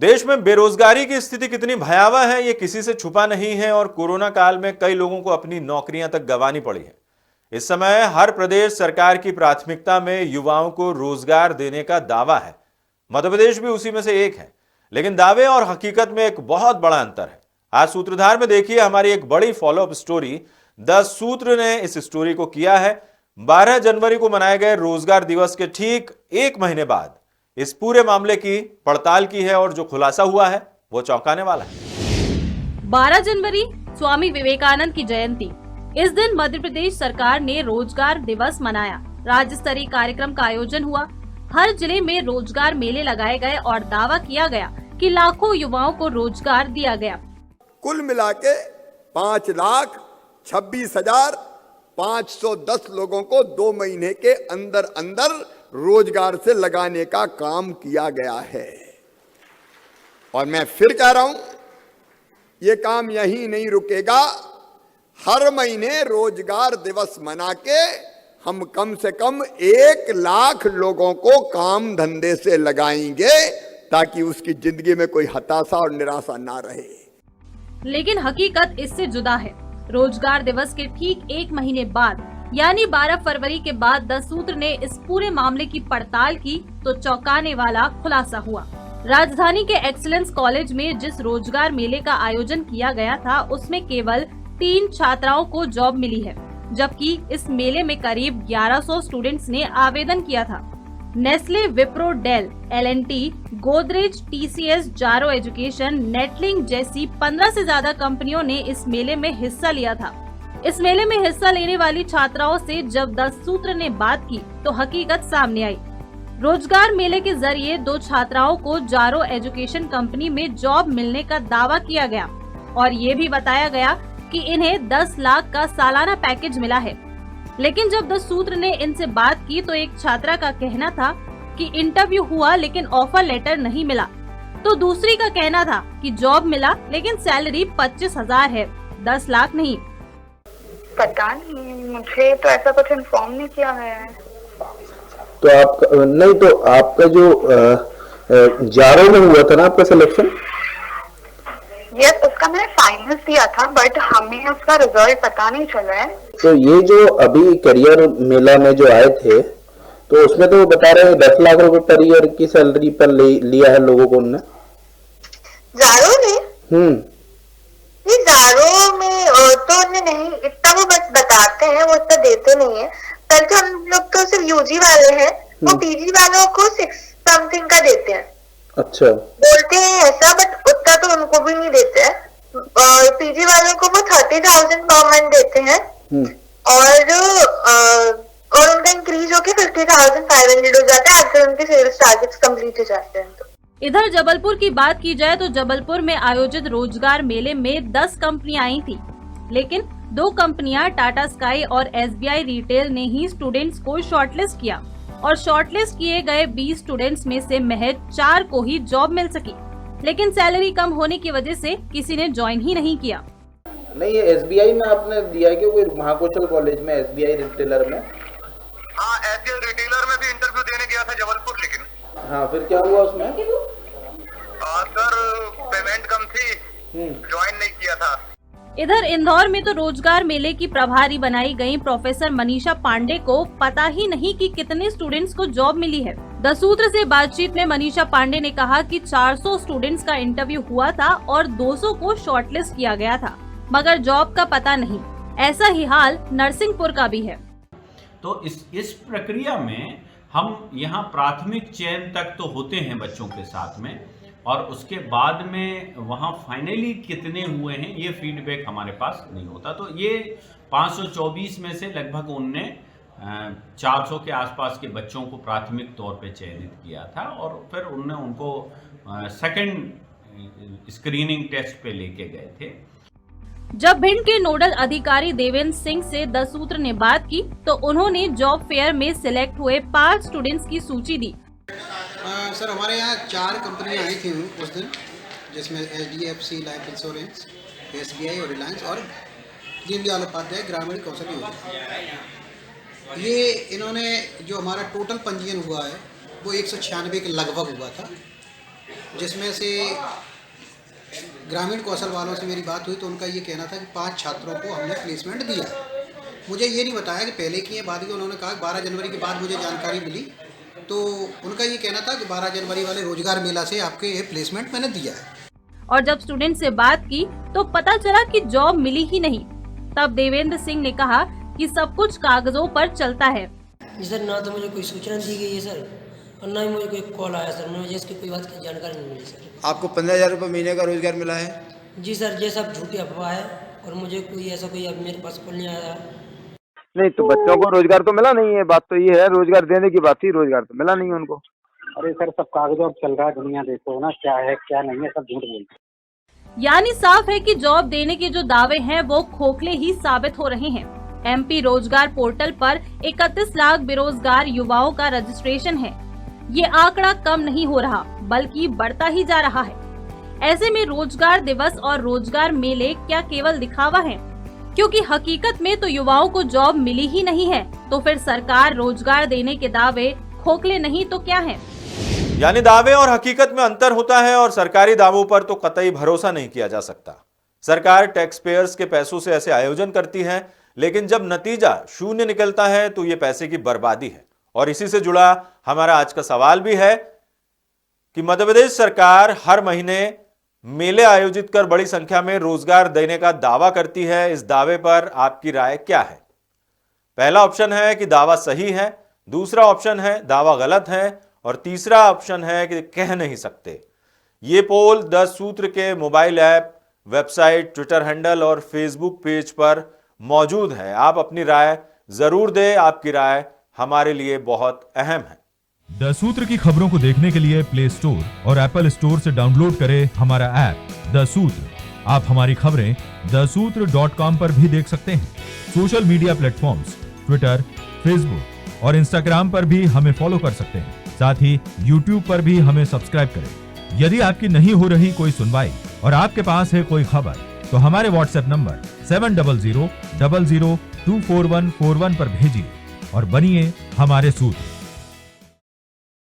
देश में बेरोजगारी की स्थिति कितनी भयावह है ये किसी से छुपा नहीं है और कोरोना काल में कई लोगों को अपनी नौकरियां तक गंवानी पड़ी है। इस समय हर प्रदेश सरकार की प्राथमिकता में युवाओं को रोजगार देने का दावा है। मध्य प्रदेश भी उसी में से एक है, लेकिन दावे और हकीकत में एक बहुत बड़ा अंतर है। आज सूत्रधार में देखिए हमारी एक बड़ी फॉलोअप स्टोरी। द सूत्र ने इस स्टोरी को किया है 12 जनवरी को मनाए गए रोजगार दिवस के ठीक एक महीने बाद इस पूरे मामले की पड़ताल की है और जो खुलासा हुआ है वो चौंकाने वाला है। 12 जनवरी स्वामी विवेकानंद की जयंती। इस दिन मध्य प्रदेश सरकार ने रोजगार दिवस मनाया। राज्य स्तरीय कार्यक्रम का आयोजन हुआ। हर जिले में रोजगार मेले लगाए गए और दावा किया गया कि लाखों युवाओं को रोजगार दिया गया। कुल मिला के 5,26,510 लोगों को 2 महीने के अंदर अंदर रोजगार से लगाने का काम किया गया है। और मैं फिर कह रहा हूं, ये काम यहीं नहीं रुकेगा। हर महीने रोजगार दिवस मना के हम कम से कम 1 लाख लोगों को काम धंधे से लगाएंगे ताकि उसकी जिंदगी में कोई हताशा और निराशा ना रहे। लेकिन हकीकत इससे जुदा है। रोजगार दिवस के ठीक एक महीने बाद यानी 12 फरवरी के बाद द सूत्र ने इस पूरे मामले की पड़ताल की तो चौंकाने वाला खुलासा हुआ। राजधानी के एक्सीलेंस कॉलेज में जिस रोजगार मेले का आयोजन किया गया था उसमें केवल 3 छात्राओं को जॉब मिली है, जबकि इस मेले में करीब 1100 स्टूडेंट्स ने आवेदन किया था। Nestle, Wipro, Dell, L&T, Godrej, TCS, Jaro education, Netlink जैसी 15 से ज्यादा कंपनियों ने इस मेले में हिस्सा लिया था। इस मेले में हिस्सा लेने वाली छात्राओं से जब द सूत्र ने बात की तो हकीकत सामने आई। रोजगार मेले के जरिए 2 छात्राओं को जारो एजुकेशन कंपनी में जॉब मिलने का दावा किया गया और ये भी बताया गया कि इन्हें 10 लाख का सालाना पैकेज मिला है। लेकिन जब द सूत्र ने इनसे बात की तो एक छात्रा का कहना था कि इंटरव्यू हुआ लेकिन ऑफर लेटर नहीं मिला, तो दूसरी का कहना था कि जॉब मिला लेकिन सैलरी 25,000 है, 10 लाख नहीं। पता नहीं, मुझे तो ऐसा कुछ इन्फॉर्म नहीं किया गया है। तो आपका नहीं, तो आपका जो जारो में हुआ था ना आपका सिलेक्शन? यस, उसका मैंने फाइनल दिया था बट हमें उसका रिजल्ट पता नहीं चला है। तो ये जो अभी करियर मेला में जो आए थे तो उसमें तो बता रहे हैं 10 लाख रुपए पर ईयर की सैलरी पर लिया है लोगों को उन्होंने। जारो ने ये जारो में तो नहीं, इतना वो बस बताते हैं, वो इतना देते नहीं है। कल तो हम लोग तो सिर्फ यूजी वाले हैं, वो पीजी वालों को 6 समथिंग का देते हैं। अच्छा, बोलते हैं ऐसा, बट उतना तो उनको भी नहीं देते हैं। पीजी वालों को वो 30,000 पर मंथ देते हैं और उनका इंक्रीज होके 50,500 हो जाता है अगर उनके सेल्स टारगेट्स कंप्लीट हो जाते हैं तो। इधर जबलपुर की बात की जाए तो जबलपुर में आयोजित रोजगार मेले में 10 कंपनियां आई थी, लेकिन 2 कंपनियां टाटा स्काई और एसबीआई रिटेल ने ही स्टूडेंट्स को शॉर्टलिस्ट किया और शॉर्टलिस्ट किए गए 20 स्टूडेंट्स में से महज 4 को ही जॉब मिल सकी। लेकिन सैलरी कम होने की वजह से किसी ने ज्वाइन ही नहीं किया। नहीं, ये एसबीआई में आपने दिया है कि महाकोशल कॉलेज में एसबीआई रिटेलर में? हाँ, एसबीआई रिटेलर में भी इंटरव्यू देने गया था जबलपुर, लेकिन हाँ, फिर क्या हुआ उसमें? सर पेमेंट कम थी, ज्वाइन नहीं किया था। इधर इंदौर में तो रोजगार मेले की प्रभारी बनाई गई प्रोफेसर मनीषा पांडे को पता ही नहीं कि कितने स्टूडेंट्स को जॉब मिली है। द सूत्र से बातचीत में मनीषा पांडे ने कहा कि 400 स्टूडेंट्स का इंटरव्यू हुआ था और 200 को शॉर्टलिस्ट किया गया था, मगर जॉब का पता नहीं। ऐसा ही हाल नरसिंहपुर का भी है। तो इस प्रक्रिया में हम यहाँ प्राथमिक चयन तक तो होते हैं बच्चों के साथ में, और उसके बाद में वहाँ फाइनली कितने हुए हैं ये फीडबैक हमारे पास नहीं होता। तो ये 524 में से लगभग उनने 400 के आसपास के बच्चों को प्राथमिक तौर पे चयनित किया था और फिर उनने उनको सेकंड स्क्रीनिंग टेस्ट पे लेके गए थे। जब भिंड के नोडल अधिकारी देवेंद्र सिंह से द सूत्र ने बात की तो उन्होंने जॉब फेयर में सिलेक्ट हुए 5 स्टूडेंट्स की सूची दी। सर, हमारे यहाँ 4 कंपनियाँ आई थी उस दिन, जिसमें HDFC लाइफ इंश्योरेंस, SBI और रिलायंस और दीनदयाल उपाध्याय ग्रामीण कौशल योजना। ये इन्होंने जो हमारा टोटल पंजीयन हुआ है वो 196 के लगभग हुआ था जिसमें से ग्रामीण कौशल वालों से मेरी बात हुई तो उनका ये कहना था कि 5 छात्रों को हमने प्लेसमेंट दिया। मुझे ये नहीं बताया कि पहले की है बाद की। उन्होंने कहा 12 जनवरी के बाद मुझे जानकारी मिली, तो उनका ये कहना था कि 12 जनवरी वाले रोजगार मेला से आपके ये प्लेसमेंट मैंने दिया है। और जब स्टूडेंट से बात की तो पता चला कि जॉब मिली ही नहीं। तब देवेंद्र सिंह ने कहा कि सब कुछ कागजों पर चलता है। जी सर, ना तो मुझे कोई सूचना दी गई है सर, और ना ही मुझे कोई कॉल आया सर। मुझे इसकी कोई बात की जानकारी नहीं मिली सर। आपको 15,000 रुपये महीने का रोजगार मिला है? जी सर, ये सब झूठी अफवाह है और मुझे कोई ऐसा कोई अब मेरे पास कॉल नहीं आया। नहीं तो बच्चों को रोजगार तो मिला नहीं है, बात तो ये है। रोजगार देने की बात थी, रोजगार तो मिला नहीं है उनको। अरे सर, सब कागजों पर चल रहा है, दुनिया देखो ना क्या है क्या नहीं है, सब झूठ बोलते। यानी साफ है कि जॉब देने के जो दावे हैं वो खोखले ही साबित हो रहे हैं। एमपी रोजगार पोर्टल पर 31 लाख बेरोजगार युवाओं का रजिस्ट्रेशन है। ये आंकड़ा कम नहीं हो रहा बल्कि बढ़ता ही जा रहा है। ऐसे में रोजगार दिवस और रोजगार मेले क्या केवल दिखावा है? क्योंकि हकीकत में तो युवाओं को जॉब मिली ही नहीं है, तो फिर सरकार रोजगार देने के दावे खोखले नहीं तो क्या है? यानी दावे और हकीकत में अंतर होता है और सरकारी दावों पर तो कतई भरोसा नहीं किया जा सकता। सरकार टैक्स पेयर्स के पैसों से ऐसे आयोजन करती है, लेकिन जब नतीजा शून्य निकलता है तो ये पैसे की बर्बादी है। और इसी से जुड़ा हमारा आज का सवाल भी है कि मध्य प्रदेश सरकार हर महीने मेले आयोजित कर बड़ी संख्या में रोजगार देने का दावा करती है। इस दावे पर आपकी राय क्या है? पहला ऑप्शन है कि दावा सही है, दूसरा ऑप्शन है दावा गलत है, और तीसरा ऑप्शन है कि कह नहीं सकते। ये पोल 10 सूत्र के mobile app, website, Twitter handle और फेसबुक पेज पर मौजूद है। आप अपनी राय जरूर दें, आपकी राय हमारे लिए बहुत अहम है। 10 सूत्र की खबरों को देखने के लिए प्ले स्टोर और एप्पल स्टोर से डाउनलोड करें हमारा ऐप 10 सूत्र। आप हमारी खबरें thesutra.com पर भी देख सकते हैं। Social media platforms Twitter, Facebook और इंस्टाग्राम पर भी हमें फॉलो कर सकते हैं। साथ ही YouTube पर भी हमें सब्सक्राइब करें। यदि आपकी नहीं हो रही कोई सुनवाई और आपके पास है कोई खबर, तो हमारे व्हाट्सएप नंबर 700000241441 पर भेजिए और बनिए हमारे सूत्र।